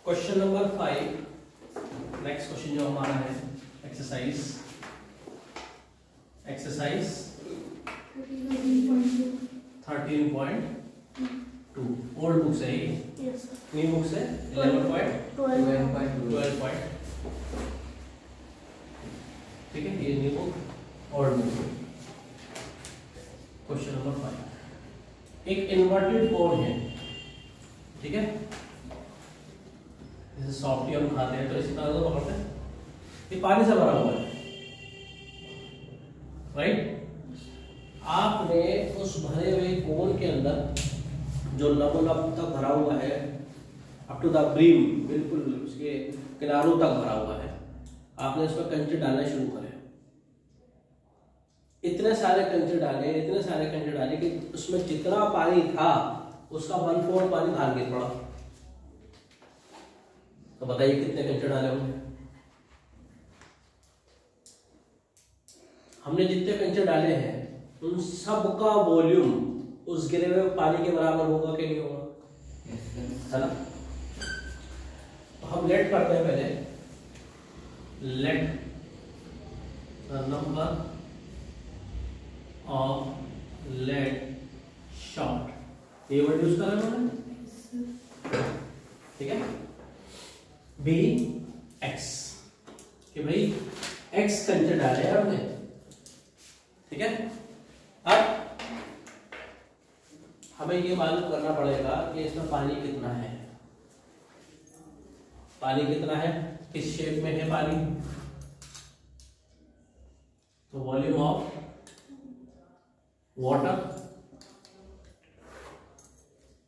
Question number 5, next question जो हमारा है एक्सरसाइज 13.2 ओल्ड बुक है ये, न्यू बुक है 11.12. ठीक है, ये new book old book. Question number 5, एक इन्वर्टेड कोन है. ठीक है, जैसे सॉफ्टी हम खाते हैं तो इसी तरह से पकड़ते हैं. ये पानी से भरा हुआ है, राइट. आपने उस भरे हुए कोन के अंदर जो लबोलब तक भरा हुआ है, अप टू द ब्रीम, बिल्कुल उसके किनारों तक भरा हुआ है, आपने उसमें कंचे डालना शुरू करे. इतने सारे कंचे डाले कि उसमें जितना पानी था उसका 1/4 पानी बाहर गिर पड़ा. तो बताइए कितने कंचे डाले होंगे. हमने जितने कंचे डाले हैं उन सब का वॉल्यूम उस गिरे हुए पानी के बराबर होगा कि नहीं होगा, है ना. तो हम लेट करते हैं पहले. Let the number of lead shot, ये वर्ड यूज कर रहे हैं. ठीक है, बी एक्स, कि भाई एक्स कंचे डाले हैं हमने. ठीक है, अब हमें ये मालूम करना पड़ेगा कि इसमें पानी कितना है. पानी कितना है, किस शेप में है पानी. तो volume of water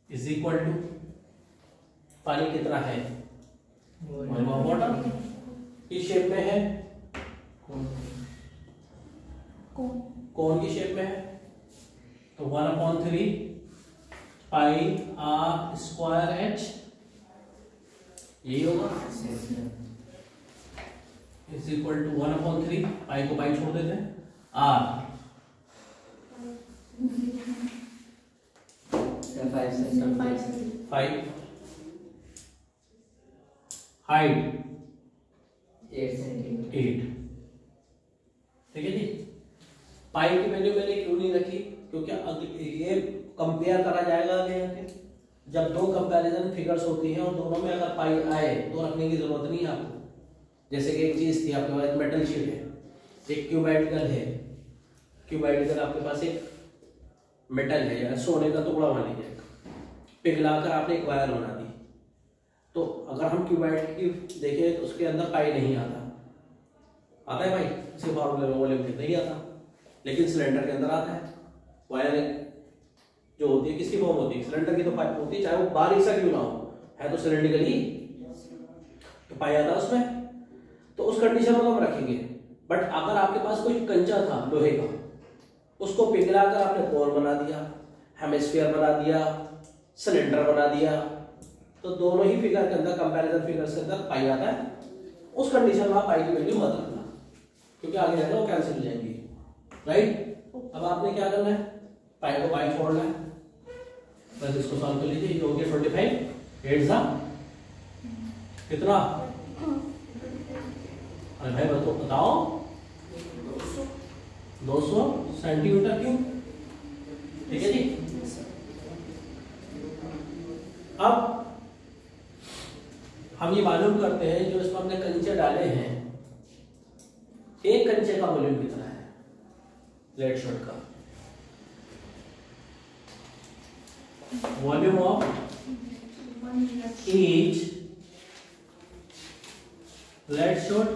is equal to, पानी कितना है, वॉल्यूम ऑफ वाटर. किस शेप में है, कौन की शेप में है. तो 1/3 पाई आर स्क्वायर एच, यही होगा. इज इक्वल टू 1/3, पाई को पाई छोड़ देते हैं, आर 5, हाइट 8. ठीक है जी. पाई की वैल्यू मैंने क्यों नहीं रखी, क्योंकि ये कंपेयर करा जाएगा आगे जब दो कंपैरिजन फिगर्स होती हैं और दोनों में अगर पाई आए तो रखने की जरूरत नहीं है आपको. जैसे कि एक चीज थी आपके पास, मेटल शीट है, एक क्यूबाइडिकल है. क्यूबाइडिकल आपके पास एक मेटल है या सोने का टुकड़ा मान लीजिए, पिघलाकर आपने एक वायर बना दी. तो अगर हम क्यूबाइड की देखें तो उसके अंदर पाई नहीं आता है भाई, इसी फॉर्मूले में वॉल्यूम नहीं आता. लेकिन सिलेंडर के अंदर आता है. वायर जो होती है किसकी फॉर्म होती है, सिलेंडर की तो पाइप होती है, चाहे वो बारीक सा क्यों ना हो, है तो सिलेंडर ही, तो पाई आता है उसमें. तो उस कंडीशन में हम रखेंगे. बट अगर आपके पास कोई कंचा था लोहे का, उसको पिघलाकर आपने कोन बना दिया, हेमिस्फीयर बना दिया, सिलेंडर बना दिया, तो दोनों ही फिगर के अंदर, कंपैरिजन फिगर्स के अंदर पाई आता है. उस कंडीशन में आप पाई की वैल्यू मत रखना, क्योंकि आगे जाकर वो कैंसिल हो जाएंगी, राइट. अब आपने क्या करना है, पाई को पाई छोड़ना है. बस इसको सॉल्व कर लीजिए. ये हो गया 25 8 कितना. अरे भाई बताओ 200 सेंटीमीटर क्यूब. ठीक है जी. अब हम ये मालूम करते हैं जो इसमें हमने कंचे डाले हैं, एक कंचे का वॉल्यूम कितना है लेट शॉट का. Volume of each lead shot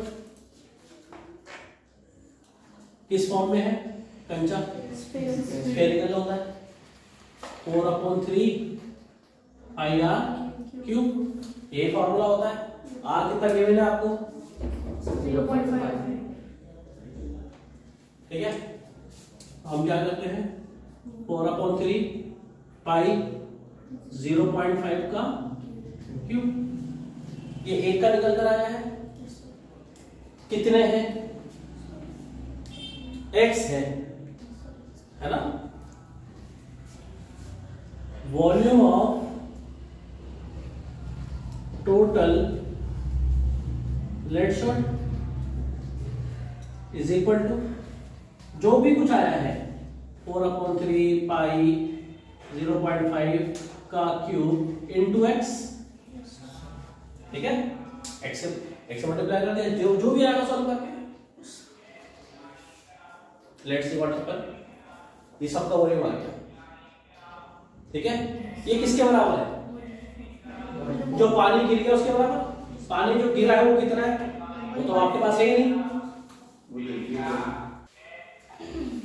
किस फॉर्म में है, कंचा स्फेरिकल होता है. 4/3 पाई आर क्यूब, ये फॉर्मूला होता है. आर कितना गिवन है आपको, 0.5. ठीक है, हम क्या करते हैं, 4/3 पाई 0.5 का क्यूब. ये एक का निकल कर आया है. कितने हैं, x है ना. Volume of total lead shot is equal to जो भी कुछ आया है 4/3 पाई 0.5 का क्यूब इनटू एक्स, ठीक है, एक्स से मल्टीप्लाई कर दिया, जो भी आएगा सॉल्व करके। लेट्स सी व्हाट हैपन, ये सबका वॉल्यूम आ गया, ठीक है। ये किसके बराबर है? जो पानी गिर गया उसके बराबर। पानी जो गिरा है वो कितना है? वो तो आपके पास है ही नहीं।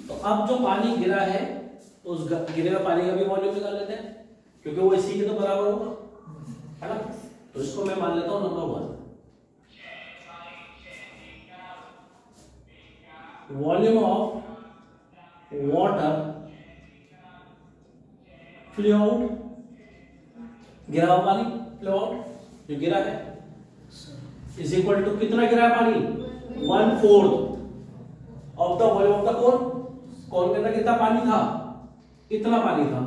तो अब जो पानी गिरा है उस गिरे हुए पानी का भी वॉल्यूम निकाल लेते हैं, क्योंकि वो इसी के तो बराबर होगा, है ना। तो इसको मैं मान लेता हूं number 1, volume of water flow out, गिरा हुआ पानी फ्लो आउट जो गिरा है इज इक्वल टू कितना गिरा है पानी? 1/4 of the volume of the cone. Cone के अंदर कितना पानी था? इतना पानी था,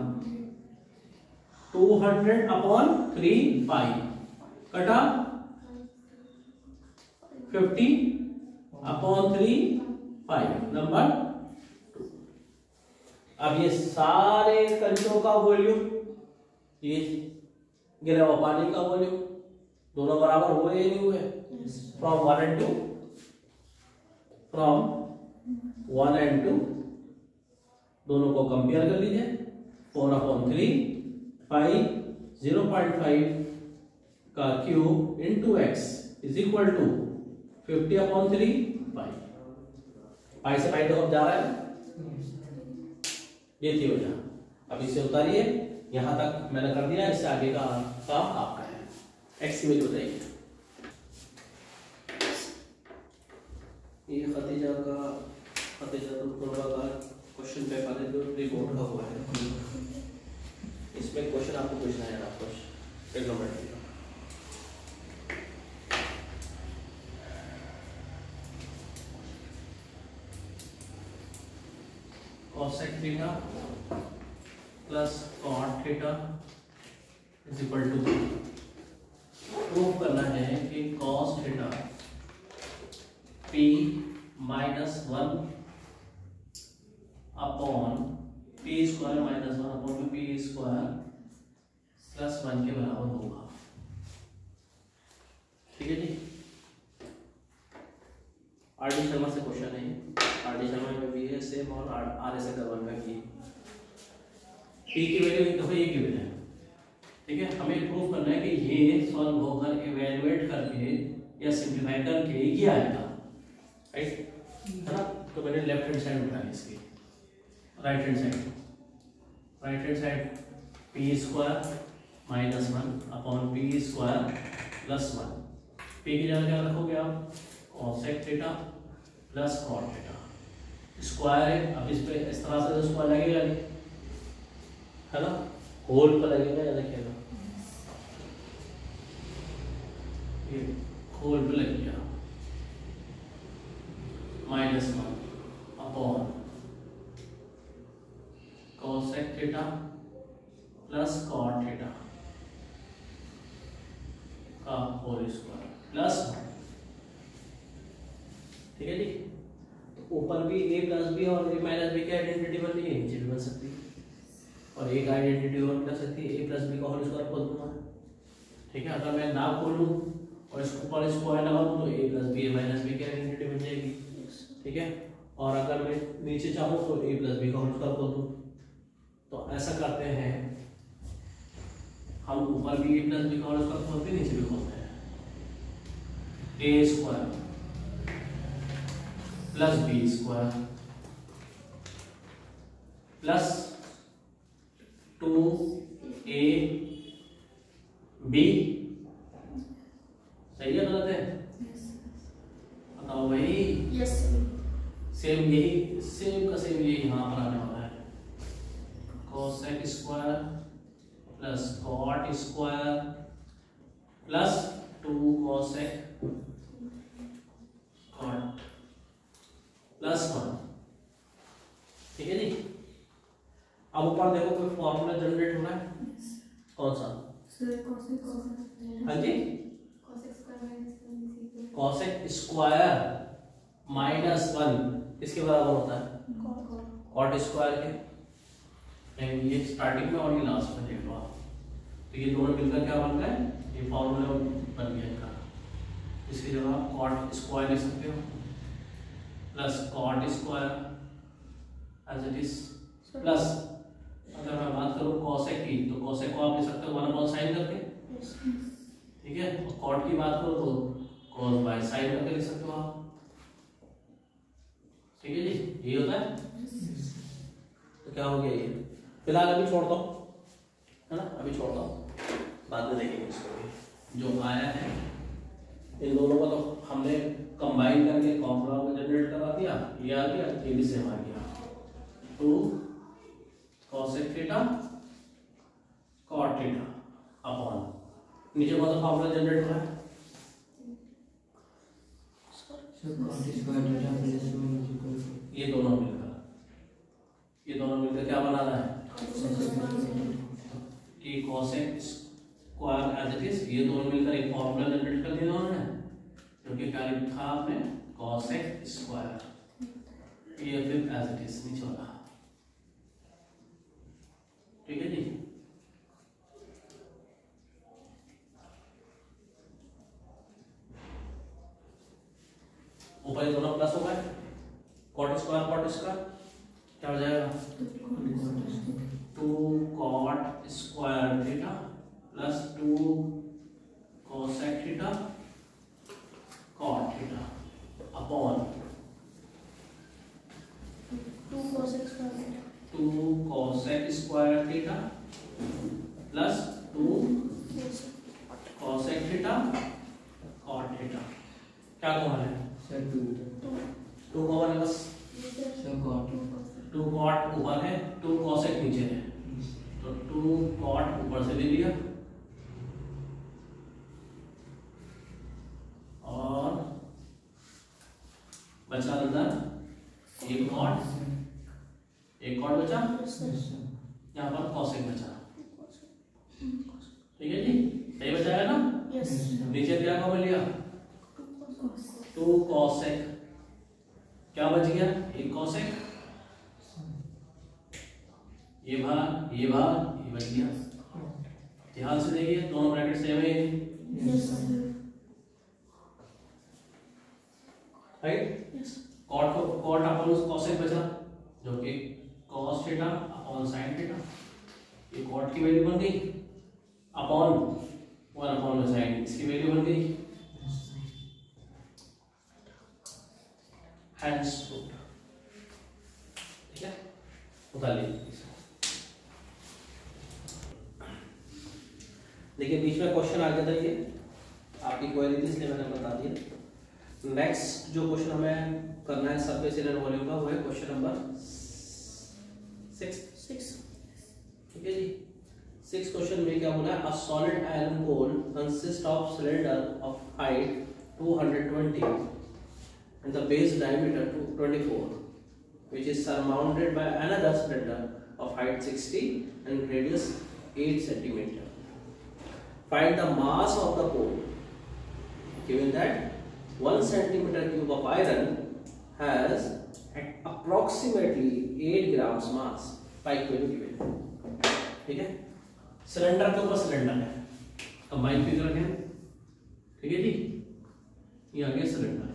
200/3 पाई कटा 50/3 पाई नंबर 2। अब ये सारे कंचों का वॉल्यूम, ये गिरा हुआ पानी का वॉल्यूम, दोनों बराबर हुए या नहीं हुए? फ्रॉम 1 and 2, फ्रॉम 1 and 2 दोनों को कंपेयर कर लीजिए। 4/3 पाई 0.5 का cube into x is equal to 50/3 pi. Pi से पाई तो अब जा रहा है, ये थी वजह। अब इसे उतारिए, यहां तक मैंने कर दिया, इससे आगे का काम आपका है। एक्स की वैल्यू बताइए। ये खतीजा का क्वेश्चन पेपर है जो रिपोर्ट का हुआ है, इसमें क्वेश्चन आपको पूछना है आपको ट्रिग्नोमेट्री का। cosec theta plus cot theta is equal to, prove करना है कि cos theta p -1 upon p² -1 upon p² +1 के बराबर होगा, ठीक है जी। आर डी शर्मा से क्वेश्चन है, आर डी शर्मा में भी है सेम, और आर एस अग्रवाल में भी। p की वैल्यू एक दफा एक ही वैल्यू है, ठीक है। हमें प्रूव करना है कि ये सॉल्व होकर इवैल्यूएट करके या सिंप्लीफाई करके ये आएगा, राइट, है ना। तो मैंने लेफ्ट हैंड साइड उठाई इसकी, right hand side p² -1 upon p² +1। p की जगह क्या रखोगे आप? cosec theta plus cot theta, square है। अब इस पे इस तरह से तो स्क्वायर लगेगा नहीं, है ना, होल पर लगेगा या लिखेगा, ये होल पे लग गया, -1 upon cosec theta plus cot theta का होल स्क्वायर +1, ठीक है जी। तो ऊपर भी a + b और a - b की आइडेंटिटी बन रही है, नीचे भी बन सकती है, और एक आइडेंटिटी और बन सकती है, a + b का होल स्क्वायर खोल दूंगा, ठीक है। अगर मैं ना खोलूं और इसको ऊपर स्क्वायर लगा दूं तो a + b a - b की आइडेंटिटी बन जाएगी, ठीक है। और अगर मैं नीचे चाहूं तो a + b का होल स्क्वायर खोल दूं। तो ऐसा करते हैं हम, ऊपर भी a + b का होल स्क्वायर खोलते हैं, नीचे भी खोलते हैं। a² plus b² plus 2ab, सही है गलत है? बताओ भाई। यस सेम यही, सेम का सेम यही यहाँ पर आने वाला है। cosec² plus cot² plus 2 cosec cot +1, ठीक है जी। अब ऊपर देखो कोई फॉर्मूला जनरेट हो रहा है, कौन सा? हाँ जी, कॉसेक स्क्वायर -1 इसके बराबर होता है कॉट स्क्वायर के। एंड ये स्टार्टिंग में और ये लास्ट में देख लो आप, तो ये दोनों मिलकर क्या बन गए, ये फॉर्मूला बन गया इनका। इसकी जगह आप कॉट स्क्वायर लिख सकते हो plus cot square as it is, plus अगर मैं बात करूं कॉसेक की तो कॉसेक को आप लिख सकते हो 1/sin करके, ठीक है। और कॉट की बात करो तो cos बाय sin करके लिख सकते हो आप, ठीक है जी, ये होता है। तो क्या हो गया ये, फिलहाल अभी छोड़ दो, है ना, अभी छोड़ दो, बाद में देखेंगे इसको। जो आया है इन दोनों को तो हमने कंबाइन करके फॉर्मूला को जनरेट करा दिया, ये आ गया, ये भी सेम आ गया, 2 cosec theta cot theta upon नीचे कौन सा फॉर्मूला जनरेट हुआ है, ये दोनों मिलकर क्या बनाना है, कि cosec square as it is, ये दोनों मिलकर एक फॉर्मूला जनरेट कर दिया उन्होंने, क्योंकि क्या लिखा था आपने cosec स्क्वायर, ये फिर एज इट इज नीचे वाला, ठीक है जी। ऊपर दोनों प्लस हो गए, कॉट स्क्वायर क्या हो जाएगा, 2 cot square theta plus 2 cosec theta cot theta upon 2 cosec square theta plus 2 cosec theta cot theta, क्या कॉमन है, 2 कॉमन है बस, 2 cot ऊपर है, 2 cosec नीचे है, तो 2 cot ऊपर से ले लिया और बचा अंदर एक cot बचा, यहाँ पर cosec बचा, ठीक है जी, सही बचाया ना, नीचे क्या कॉमन लिया, 2 cosec, क्या बच गया, एक cosec, ये भाग ये बच गया, ध्यान से देखिए दोनों ब्रैकेट सेम है, राइट, कॉट अपन cosec बचा जो कि cos theta upon sin theta, ये कॉट की वैल्यू बन गई अपॉन 1/sin, इसकी वैल्यू बन गई, हैंड्स रूट, ठीक है, उतार लीजिए। देखिए बीच में क्वेश्चन आ गया था, ये आपकी क्वेरी थी इसलिए मैंने बता दिया। नेक्स्ट जो क्वेश्चन हमें करना है सरफेस एरिया वॉल्यूम का, वो है क्वेश्चन नंबर 6, ठीक है जी। 6 क्वेश्चन में क्या बोला है, a solid iron pole consist of cylinder of height 220 and the base diameter 24, which is surmounted by another cylinder of height 60 and radius 8 centimeter. Find the mass of the coal. Given that 1 centimeter cube of iron has approximately 8 grams mass. Pipe value given. ठीक है, cylinder के ऊपर cylinder है, combine figure रखें, ठीक है जी, ये आ गया सिलेंडर,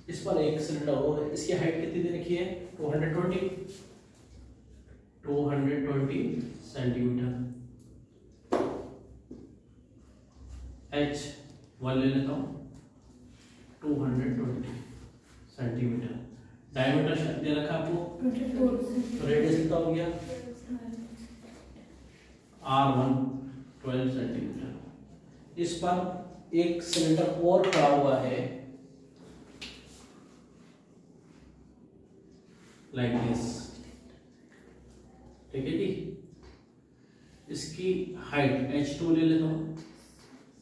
इस पर एक सिलेंडर हो है, इसकी हाइट कितनी दे रखी है, 220 सेंटीमीटर, h1 ले लेता हूँ, 220 सेंटीमीटर, डायमीटर दे रखा आपको 24, रेडियस कितना हो गया, r1 12 सेंटीमीटर। इस पर एक सिलेंडर और खड़ा हुआ है लाइक दिस, ठीक है जी, इसकी हाइट h2 ले लेता हूँ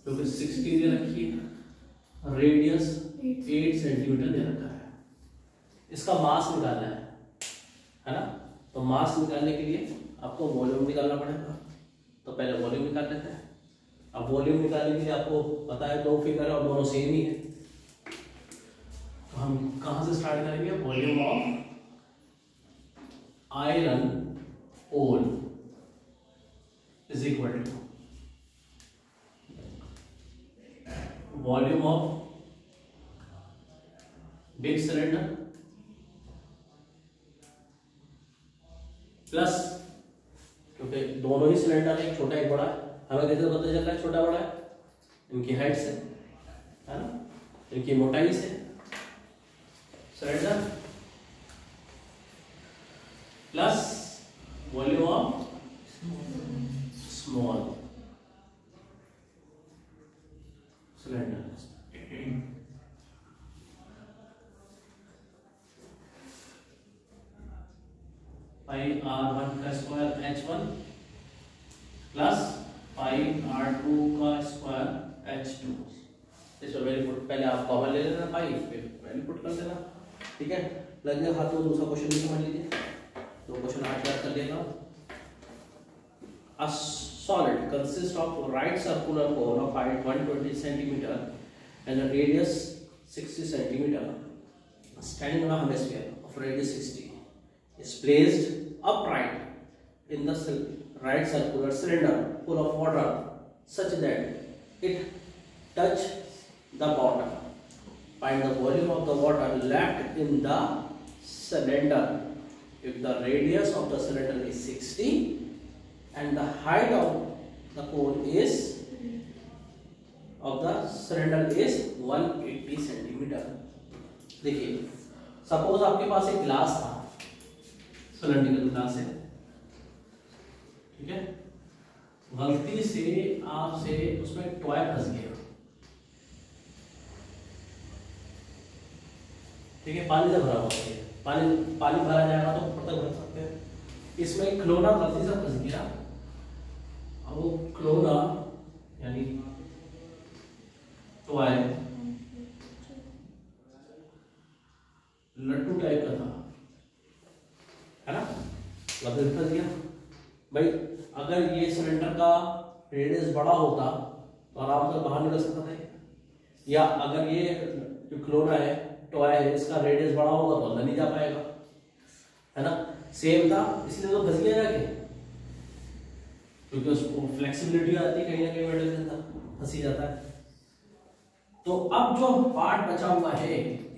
जो कि 60 दे रखी है, रेडियस 8 सेंटीमीटर दे रखा है, इसका मास निकालना है ना। तो मास निकालने के लिए आपको वॉल्यूम निकालना पड़ेगा। तो पहले वॉल्यूम निकाल लेते हैं। अब वॉल्यूम निकालने के लिए आपको पता है दो फिगर है और दोनों सेम ही है। तो हम कहां से स्टार्ट करेंगे? Volume of iron pole is equal to volume of big cylinder plus, क्योंकि दोनों ही सिलेंडर है, एक छोटा एक बड़ा है, हमें कैसे पता चल रहा है छोटा बड़ा है? इनकी हाइट से, है ना, इनकी मोटाई से। Cylinder plus volume of small cylinder. Pi r1 का square h1 plus pi r2 का स्क्वायर h2। इसमें वैल्यू पुट, पहले आप कॉमन ले लेना पाई, फिर वैल्यू पुट कर देना। ठीक है, लगने हाथ में दूसरा क्वेश्चन भी समझ लीजिए। दो क्वेश्चन आज याद कर लेना। A solid consists of right circular cone of height 120 cm and a radius 60 cm standing on a hemisphere of radius 60 is placed upright in the right circular cylinder full of water such that it touches the bottom. Find the volume of the water left in the cylinder if the radius of the cylinder is 60 and the height of the cone is of the cylinder is 180 cm। देखिए, suppose आपके पास एक glass था, cylindrical glass है, ठीक है, गलती से आपसे उसमें टॉय फंस गया, ठीक है, पानी से भरा हुआ है, पानी भरा जाएगा तो ऊपर तक भर सकते हैं। इसमें खिलौना गलती से फंस गया, अब वो खिलौना यानी टॉय लट्टू टाइप का था, है ना, गलती से फंस गया। भाई अगर ये सिलेंडर का रेडियस बड़ा होता तो आराम से बाहर निकल सकता था, या अगर ये जो खिलौना है टॉय है इसका रेडियस बड़ा होगा तो अंदर नहीं जा पाएगा, है ना, सेम था, इसलिए तो फंस गया जाके, क्योंकि उसको फ्लेक्सिबिलिटी आती है कहीं ना कहीं मेटल के अंदर फंसी जाता है। तो अब जो पार्ट बचा हुआ है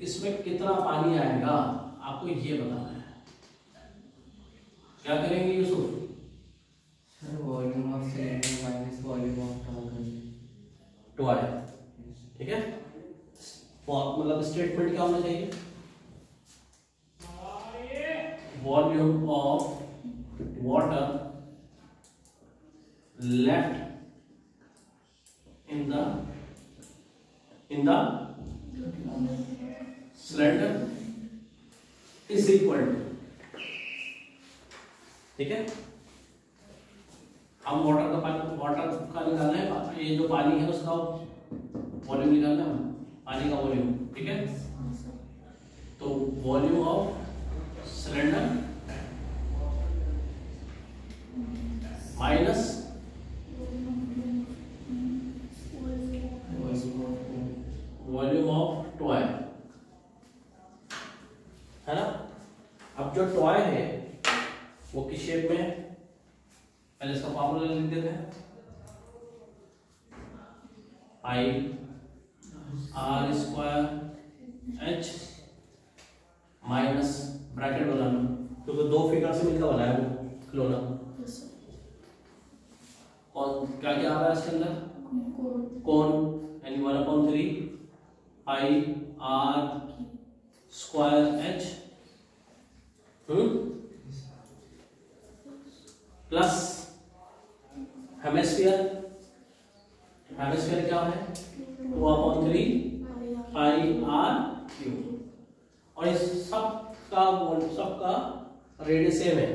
इसमें कितना पानी आएगा आपको ये बताना है। क्या करेंगे Yusuf? Volume of cylinder minus volume of toy, ठीक है, मतलब स्टेटमेंट क्या होना चाहिए? Volume of water left in the cylinder is equal to, ठीक है, हम वाटर का निकालना है, ये जो पानी है उसका वॉल्यूम निकालना है, पानी का वॉल्यूम, ठीक है। तो volume of cylinder minus volume of toy, है ना। अब जो टॉय है वो किस शेप में है? पहले इसका फॉर्मूला लिख देते हैं, i r square h minus bracket बनाना, क्योंकि दो फिगर से मिलकर बनाया वो खिलौना। कौन क्या क्या आ रहा है इसके अंदर? कौन, यानी 1/3 pi r square h plus hemisphere, hemisphere क्या है? 2/3 पाई आर क्यू, और इस सबका रेडियस सेम है,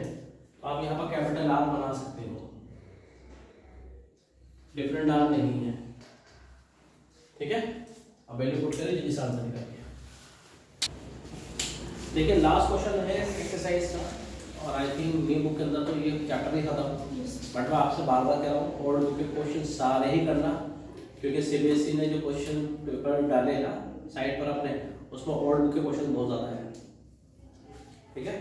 तो आप यहाँ पर कैपिटल आर बना सकते हो, डिफरेंट आर नहीं है, ठीक है। अब वैल्यू पुट करें, जल्दी से आंसर निकालिए। देखिए लास्ट क्वेश्चन है एक्सरसाइज का, और आई थिंक न्यू बुक के अंदर तो ये चैप्टर ही खत्म, बट मैं आपसे बार बार कह रहा हूँ ओल्ड बुक के क्वेश्चन सारे ही करना, क्योंकि सीबीएसई ने जो क्वेश्चन पेपर डाले ना साइट पर अपने, उसमें ओल्ड बुक के क्वेश्चन बहुत ज़्यादा है। ठीक है,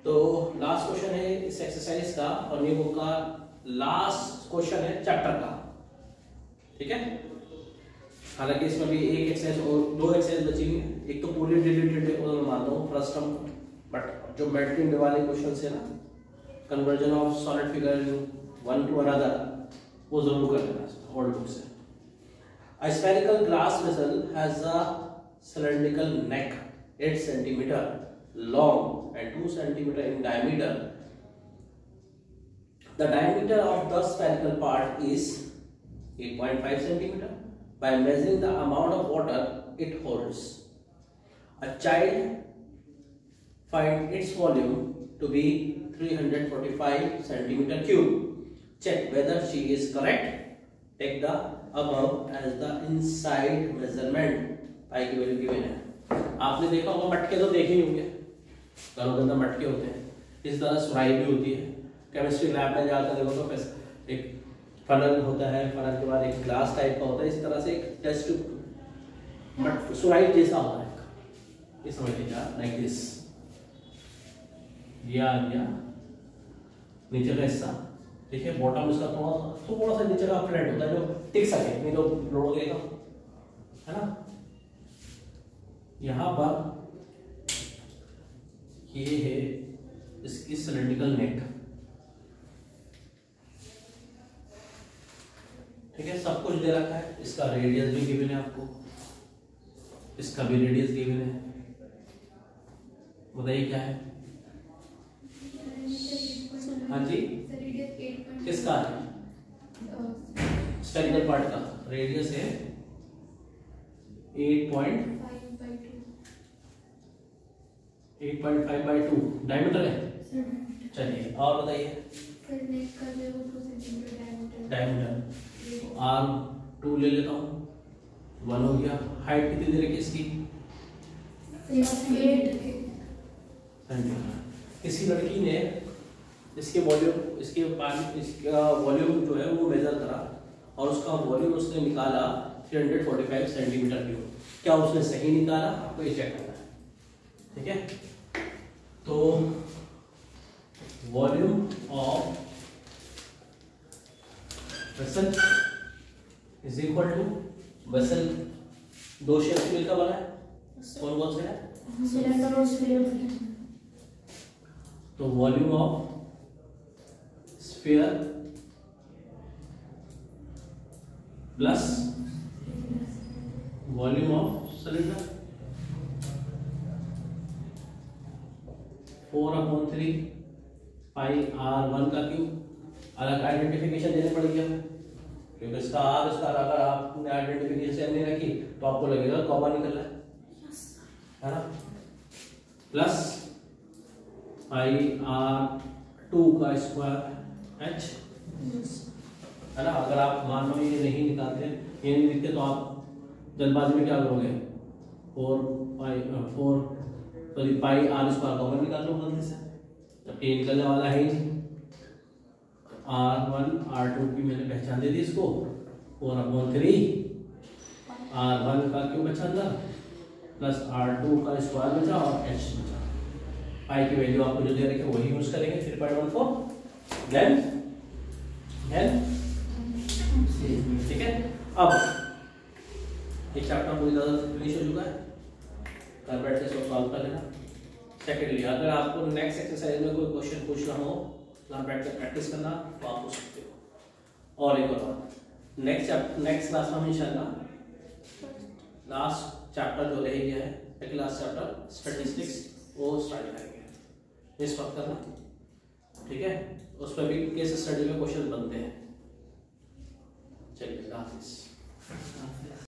तो लास्ट क्वेश्चन है इस एक्सरसाइज का, और न्यू बुक का लास्ट क्वेश्चन है चैप्टर का। ठीक है, हालांकि इसमें भी एक एक्सरसाइज और 2 एक्सरसाइज बची हुई है, एक तो पूरी डिलीटेड है और मैं मानता हूँ फर्स्ट टर्म, बट जो मेल्टिंग वाले क्वेश्चन है ना, conversion of solid figure one two another, वो जरूर कर लेना ओल्ड बुक से। A spherical glass vessel has a cylindrical neck 8 centimeter long and 2 centimeter in diameter. The diameter of the spherical part is 8.5 centimeter. By measuring the amount of water it holds, a child find its volume to be 345 centimeter cube. Check whether she is correct. Take the above as the inside measurement. पाई की value given है। आपने देखा होगा, मटके तो देखे ही होंगे, घरों के अंदर मटके होते हैं, इस तरह सुराही भी होती है। केमिस्ट्री लैब में जाकर देखो तो एक फनल होता है, फनल के बाद एक ग्लास टाइप का होता है, इस तरह से एक टेस्ट बट सुराही जैसा होता है। ये समझ लीजिए लाइक दिस, ये आ गया नीचे का हिस्सा, देखिए बॉटम इसका थोड़ा सा नीचे का फ्लैट होता है जो टिक सके, नहीं तो लोड़ोगे तो, है ना। यहाँ पर ये है इसकी सिलेंड्रिकल नेक। ठीक है, सब कुछ दे रखा है, इसका रेडियस भी गिवन है आपको, इसका भी रेडियस गिवन है। बताइए क्या है? हाँ जी, किसका है? स्फेरिकल पार्ट का रेडियस है 8.5/2 डायमीटर है। चलिए और बताइए डायमीटर, आर्म 2 ले लेता हूँ, 1 हो गया। हाइट कितनी दे रखी है इसकी? 8 सेंटीमीटर। किसी लड़की ने इसके वॉल्यूम, इसका वॉल्यूम जो है वो मेजर करा और उसका वॉल्यूम उसने निकाला 345 सेंटीमीटर क्यूब। क्या उसने सही निकाला? आपको ये चेक करना है। ठीक है, तो volume of vessel is equal to, vessel 2 shape से मिलकर बना है, कौन से है? सिलेंडर और स्फीयर। तो volume of sphere plus volume of cylinder 4/3 pi r1 का क्यूब। अलग आइडेंटिफिकेशन देनी पड़ेगी हमें, क्योंकि इसका r इसका अगर आपने आइडेंटिफिकेशन सेम नहीं रखी तो आपको लगेगा कॉमन निकल रहा है ना। प्लस पाई r2 का स्क्वायर h, है ना। अगर आप मान लो ये नहीं निकालते, ये नहीं लिखते, तो आप जल्दबाजी में क्या करोगे? 4 पाई r स्क्वायर कॉमन निकाल लो जल्दी से, जब ये निकलने वाला है ही नहीं। r1 r2 की मैंने पहचान दे दी इसको, 4/3 r1 का क्यूब बचा अंदर प्लस r2 का स्क्वायर बचा और h बचा। पाई की वैल्यू आपको जो दे रखी है वही यूज करेंगे, 3.14 देन। ठीक है, अब एक चैप्टर पूरी तरह से फिनिश हो चुका है, घर बैठ के इसको सॉल्व कर लेना। सेकेंडली, अगर आपको नेक्स्ट एक्सरसाइज में कोई क्वेश्चन पूछना हो, घर बैठ के प्रैक्टिस करना, तो आप पूछ सकते हो। और एक बार नेक्स्ट क्लास में हम इंशाल्लाह लास्ट चैप्टर जो रह गया है, लास्ट चैप्टर स्टैटिस्टिक्स, वो स्टार्ट करेंगे। इस वक्त करना, ठीक है, उस पर भी केस स्टडी में क्वेश्चन बनते हैं। चलिए, हाफिज़।